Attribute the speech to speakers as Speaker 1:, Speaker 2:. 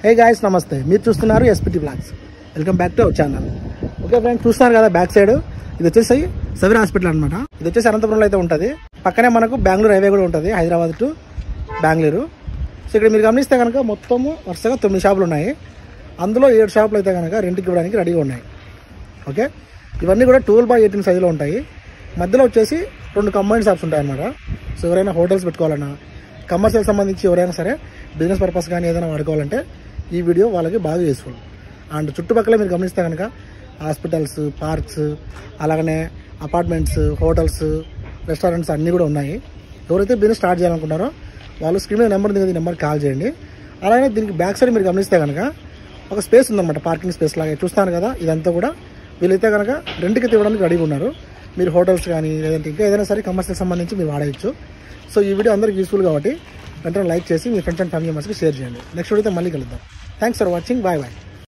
Speaker 1: Hey guys నమస్తే, మీరు చూస్తున్నారు SPT blogs. Welcome back to our channel. Okay friends, చూస్తున్నారు కదా బ్యాక్ సైడ్, ఇది వచ్చేసి సవీర్ హాస్పిటల్ అనమాట. ఇది వచ్చేసి అనంతపురంలో అయితే ఉంటుంది. పక్కనే మనకు బెంగళూరు హైవే కూడా ఉంటుంది, హైదరాబాద్ టు బెంగళూరు. సో ఇక్కడ మీరు గమనిస్తే కనుక మొత్తము వరుసగా 9 షాపులు ఉన్నాయి. అందులో 7 షాపులు అయితే కనుక రెంట్కి ఇవ్వడానికి రెడీగా ఉన్నాయి. ఓకే, ఇవన్నీ కూడా 12/18 సైజులో ఉంటాయి. మధ్యలో వచ్చేసి 2 కంబైన్డ్ షాప్స్ ఉంటాయి అన్నమాట. సో ఎవరైనా హోటల్స్ పెట్టుకోవాలన్నా, కమర్షియల్ సంబంధించి ఎవరైనా సరే బిజినెస్ పర్పస్ కానీ ఏదైనా వాడుకోవాలంటే ఈ వీడియో వాళ్ళకి బాగా యూస్ఫుల్. అండ్ చుట్టుపక్కల మీరు గమనిస్తే కనుక హాస్పిటల్స్, పార్క్స్, అలాగనే అపార్ట్మెంట్స్, హోటల్స్, రెస్టారెంట్స్ అన్నీ కూడా ఉన్నాయి. ఎవరైతే బిజినెస్ స్టార్ట్ చేయాలనుకుంటారో వాళ్ళు స్క్రీన్ మీద నెంబర్ ఉంది కదా, ఈ నెంబర్కి కాల్ చేయండి. అలాగే దీనికి బ్యాక్ సైడ్ మీరు గమనిస్తే కనుక ఒక స్పేస్ ఉందన్నమాట, పార్కింగ్ స్పేస్ లాగా చూస్తాను కదా. ఇదంతా కూడా వీళ్ళైతే కనుక రెంట్కి ఇవ్వడానికి రెడీగా ఉన్నారు. మీరు హోటల్స్ కానీ లేదంటే ఇంకా ఏదైనా సరే కమర్షియల్ సంబంధించి మీరు వాడవచ్చు. సో ఈ వీడియో అందరికీ యూస్ఫుల్ కాబట్టి వెంటనే లైక్ చేసి మీ ఫ్రెండ్స్ అండ్ ఫ్యామిలీ మెంబర్స్కి షేర్ చేయండి. నెక్స్ట్ వీడియోతో మళ్ళీ కలుద్దాం. Thanks for watching. Bye bye.